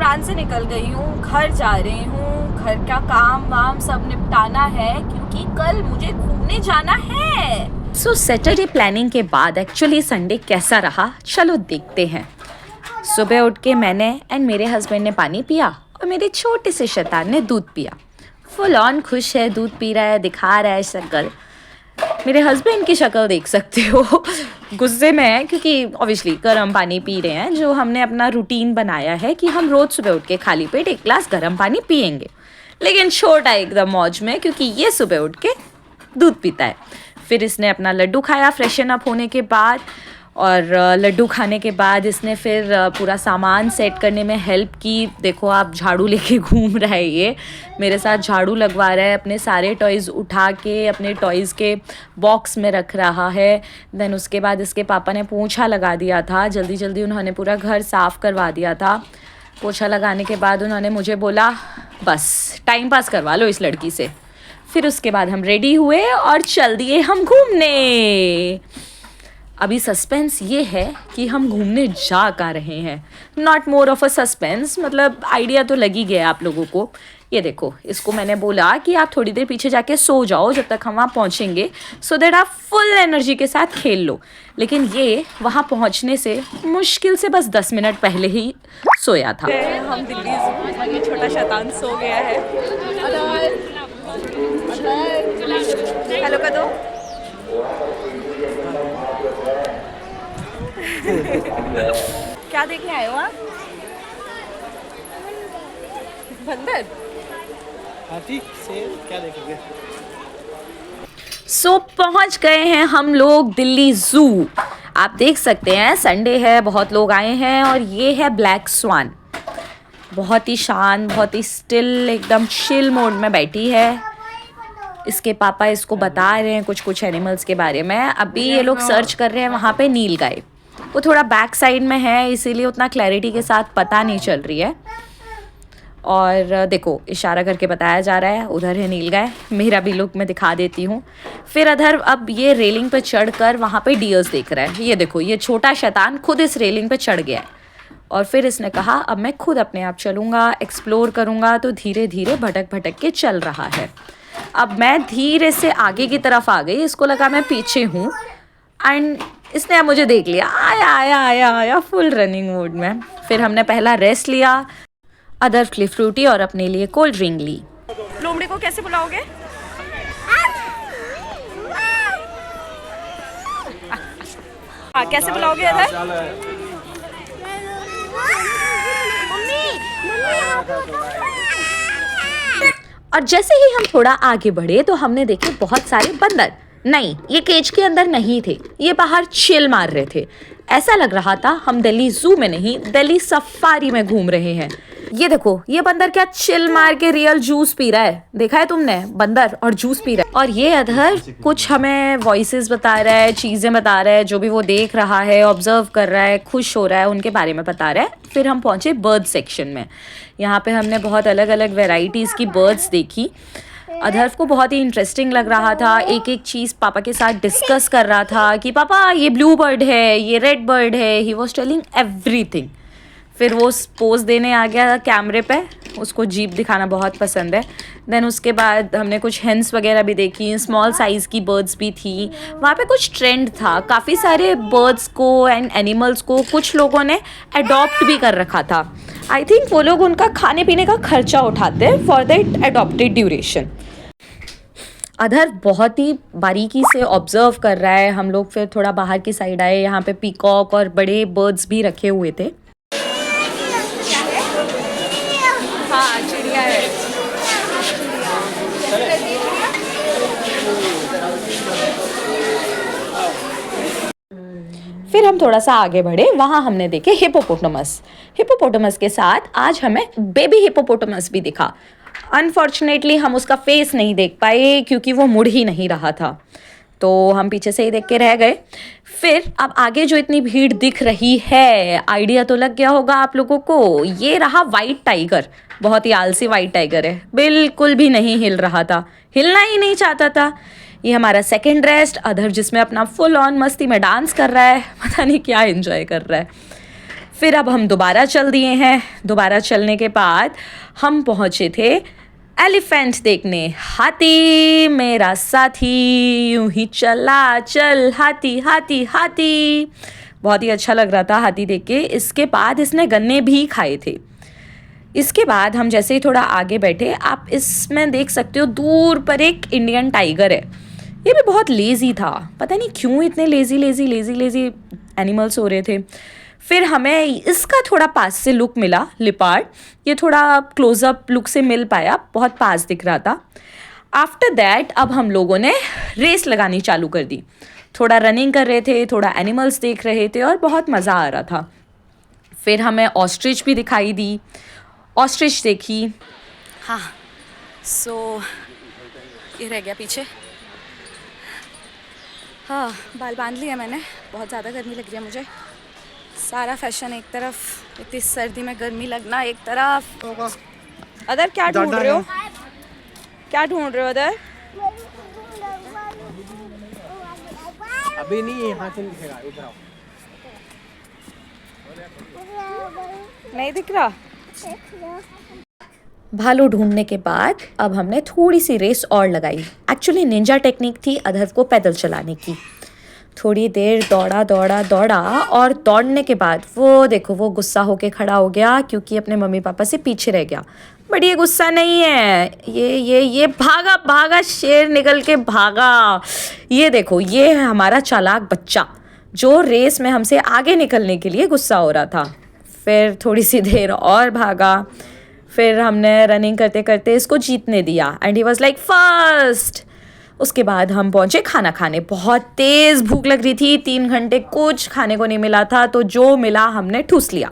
शैतान से निकल गई हूँ, घर जा रही हूँ, घर का काम वाम सब निपटाना है क्योंकि कल मुझे घूमने जाना है। सो सैटरडे प्लानिंग के बाद एक्चुअली संडे कैसा रहा चलो देखते हैं। सुबह उठ के मैंने एंड मेरे हस्बैंड ने पानी पिया और मेरे छोटे से शैतान ने दूध पिया। फुल ऑन खुश है, दूध पी रहा है, दिखा रहा है शक्ल। मेरे हस्बैंड की शक्ल देख सकते हो, गुस्से में है क्योंकि ऑब्वियसली गर्म पानी पी रहे हैं। जो हमने अपना रूटीन बनाया है कि हम रोज़ सुबह उठ के खाली पेट एक ग्लास गर्म पानी पियेंगे, लेकिन छोटा एकदम मौज में क्योंकि ये सुबह उठ के दूध पीता है। फिर इसने अपना लड्डू खाया फ्रेशन अप होने के बाद, और लड्डू खाने के बाद इसने फिर पूरा सामान सेट करने में हेल्प की। देखो आप, झाड़ू लेके घूम रहा है, ये मेरे साथ झाड़ू लगवा रहा है, अपने सारे टॉयज़ उठा के अपने टॉयज़ के बॉक्स में रख रहा है। देन उसके बाद इसके पापा ने पोंछा लगा दिया था, जल्दी जल्दी उन्होंने पूरा घर साफ़ करवा दिया था। पोंछा लगाने के बाद उन्होंने मुझे बोला बस टाइम पास करवा लो इस लड़की से। फिर उसके बाद हम रेडी हुए और चल दिए हम घूमने। अभी सस्पेंस ये है कि हम घूमने जा कहाँ रहे हैं, not more of a suspense, मतलब आइडिया तो लग ही गया आप लोगों को। ये देखो, इसको मैंने बोला कि आप थोड़ी देर पीछे जाके सो जाओ जब तक हम वहाँ पहुँचेंगे, सो दैट आप फुल एनर्जी के साथ खेल लो। लेकिन ये वहाँ पहुँचने से मुश्किल से बस 10 मिनट पहले ही सोया था। हम दिल्ली ज़ू में, ये छोटा शैतान सो गया है। हेलो कर दो। क्या देखने आए हो आप? बंदर? हाथी, शेर, क्या देखेंगे? सो पहुंच गए हैं हम लोग दिल्ली ज़ू। आप देख सकते हैं संडे है, बहुत लोग आए हैं, और ये है ब्लैक स्वान। बहुत ही शांत, बहुत ही स्टिल, एकदम चिल मोड में बैठी है। इसके पापा इसको बता रहे हैं कुछ एनिमल्स के बारे में। अभी ये लोग सर्च कर रहे हैं वहाँ पे नील गाय। वो थोड़ा बैक साइड में है, इसीलिए उतना क्लैरिटी के साथ पता नहीं चल रही है। और देखो इशारा करके बताया जा रहा है उधर है नील गाय। मेरा भी लुक मैं दिखा देती हूँ। फिर अधर अब ये रेलिंग पे चढ़कर वहाँ पे डियर्स देख रहा है। ये देखो, ये छोटा शैतान खुद इस रेलिंग पे चढ़ गया है, और फिर इसने कहा अब मैं खुद अपने आप चलूँगा, एक्सप्लोर करूँगा। तो धीरे धीरे भटक भटक के चल रहा है। अब मैं धीरे से आगे की तरफ आ गई, इसको लगा मैं पीछे हूँ, एंड इसने अब मुझे देख लिया, आया आया आया आया फुल रनिंग मोड में। फिर हमने पहला रेस्ट लिया, अदर क्लिफ फ्रूटी और अपने लिए कोल्ड ड्रिंक ली। लोमड़ी को कैसे बुलाओगे? कैसे बुलाओगे अदर? और जैसे ही हम थोड़ा आगे बढ़े तो हमने देखे बहुत सारे बंदर। नहीं, ये केज के अंदर नहीं थे, ये बाहर चिल मार रहे थे। ऐसा लग रहा था हम दिल्ली ज़ू में नहीं, दिल्ली सफारी में घूम रहे हैं। ये देखो, ये बंदर क्या चिल मार के रियल जूस पी रहा है, देखा है तुमने? बंदर और जूस पी रहा है। और ये अधर कुछ हमें वॉइसेस बता रहा है, चीज़ें बता रहा है, जो भी वो देख रहा है, ऑब्जर्व कर रहा है, खुश हो रहा है, उनके बारे में बता रहा है। फिर हम पहुँचे बर्ड सेक्शन में। यहाँ पे हमने बहुत अलग अलग वेराइटीज़ की बर्ड्स देखी। अधर्व को बहुत ही इंटरेस्टिंग लग रहा था, एक एक चीज़ पापा के साथ डिस्कस कर रहा था कि पापा ये ब्लू बर्ड है, ये रेड बर्ड है। He was telling everything. फिर वो पोज देने आ गया कैमरे पे, उसको जीप दिखाना बहुत पसंद है। देन उसके बाद हमने कुछ हेंस वगैरह भी देखी, स्मॉल साइज़ की बर्ड्स भी थी। वहाँ पे कुछ ट्रेंड था, काफ़ी सारे बर्ड्स को एंड एनिमल्स को कुछ लोगों ने अडॉप्ट भी कर रखा था। आई थिंक वो लोग उनका खाने पीने का खर्चा उठाते हैं फॉर दैट अडॉप्टेड ड्यूरेशन। अधर बहुत ही बारीकी से ऑब्जर्व कर रहा है। हम लोग फिर थोड़ा बाहर की साइड आए, यहाँ पे पीकॉक और बड़े बर्ड्स भी रखे हुए थे। हाँ, चिड़िया है। फिर हम थोड़ा सा आगे बढ़े, वहाँ हमने देखे हिपोपोटामस। हिपोपोटामस के साथ आज हमें बेबी हिपोपोटामस भी दिखा। अनफॉर्चुनेटली हम उसका फेस नहीं देख पाए क्योंकि वो मुड़ ही नहीं रहा था, तो हम पीछे से ही देख के रह गए। फिर अब आगे जो इतनी भीड़ दिख रही है, आइडिया तो लग गया होगा आप लोगों को, ये रहा वाइट टाइगर। बहुत ही आलसी वाइट टाइगर है, बिल्कुल भी नहीं हिल रहा था, हिलना ही नहीं चाहता था। ये हमारा सेकंड रेस्ट, अधर जिसमें अपना फुल ऑन मस्ती में डांस कर रहा है, पता नहीं क्या एंजॉय कर रहा है। फिर अब हम दोबारा चल दिए हैं। दोबारा चलने के बाद हम पहुँचे थे एलिफेंट देखने। हाथी मेरा साथी यूं ही चला चल, हाथी हाथी हाथी। बहुत ही अच्छा लग रहा था हाथी देख के। इसके बाद इसने गन्ने भी खाए थे। इसके बाद हम जैसे ही थोड़ा आगे बैठे, आप इसमें देख सकते हो दूर पर एक इंडियन टाइगर है। ये भी बहुत लेज़ी था, पता नहीं क्यों इतने लेज़ी एनिमल्स हो रहे थे। फिर हमें इसका थोड़ा पास से लुक मिला, लिपार्ड। ये थोड़ा क्लोज़अप लुक से मिल पाया, बहुत पास दिख रहा था। आफ्टर दैट अब हम लोगों ने रेस लगानी चालू कर दी। थोड़ा रनिंग कर रहे थे, थोड़ा एनिमल्स देख रहे थे और बहुत मज़ा आ रहा था। फिर हमें ऑस्ट्रिच भी दिखाई दी, ऑस्ट्रिच देखी। हाँ, सो ये रह गया पीछे। हाँ, बाल बांध लिया मैंने, बहुत ज़्यादा गर्मी लग रही है मुझे। सारा फैशन एक तरफ, इतनी सर्दी में गर्मी लगना एक तरफ। अदर क्या ढूंढ रहे हो? क्या ढूंढ रहे हो अदर? अभी नहीं, यहाँ से नहीं दिखेगा, इधर आओ। नहीं दिख रहा। भालू ढूंढने के बाद अब हमने थोड़ी सी रेस और लगाई। एक्चुअली निंजा टेक्निक थी अधर को पैदल चलाने की। थोड़ी देर दौड़ा और दौड़ने के बाद वो देखो, वो गुस्सा होके खड़ा हो गया क्योंकि अपने मम्मी पापा से पीछे रह गया। बट ये गुस्सा नहीं है, ये भागा शेर निकल के भागा। ये देखो, ये है हमारा चालाक बच्चा जो रेस में हमसे आगे निकलने के लिए गुस्सा हो रहा था। फिर थोड़ी सी देर और भागा, फिर हमने रनिंग करते करते इसको जीतने दिया and he was like first. उसके बाद हम पहुँचे खाना खाने। बहुत तेज़ भूख लग रही थी, 3 घंटे कुछ खाने को नहीं मिला था, तो जो मिला हमने ठूस लिया।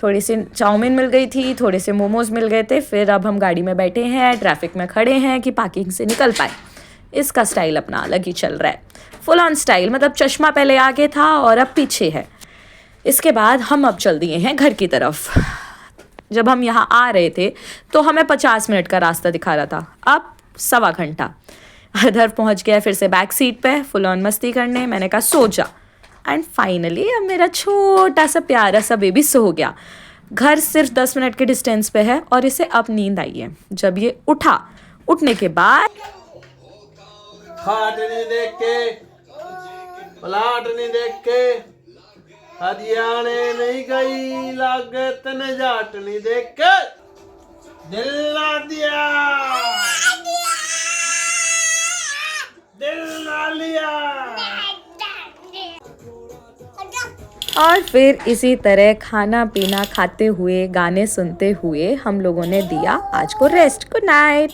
थोड़ी सी चाउमीन मिल गई थी, थोड़े से मोमोज मिल गए थे। फिर अब हम गाड़ी में बैठे हैं, ट्रैफिक में खड़े हैं कि पार्किंग से निकल पाए। इसका स्टाइल अपना अलग ही चल रहा है, फुल ऑन स्टाइल, मतलब चश्मा पहले आगे था और अब पीछे है। इसके बाद हम अब चल दिए हैं घर की तरफ। जब हम यहाँ आ रहे थे तो हमें 50 मिनट का रास्ता दिखा रहा था, अब 1.25 घंटा। इधर पहुँच गया फिर से बैक सीट पे फुल ऑन मस्ती करने। मैंने कहा सो जा, एंड फाइनली अब मेरा छोटा सा प्यारा सा बेबी सो गया। घर सिर्फ 10 मिनट के डिस्टेंस पे है और इसे अब नींद आई है। जब ये उठा, उठने के बाद खाट नहीं देख के, पलाट नहीं देख के, हरियाणे नहीं गई लागत न जाट नहीं देख के, दिल ना दिया, दिल ना लिया। और फिर इसी तरह खाना पीना खाते हुए, गाने सुनते हुए हम लोगों ने दिया आज को रेस्ट। Good night.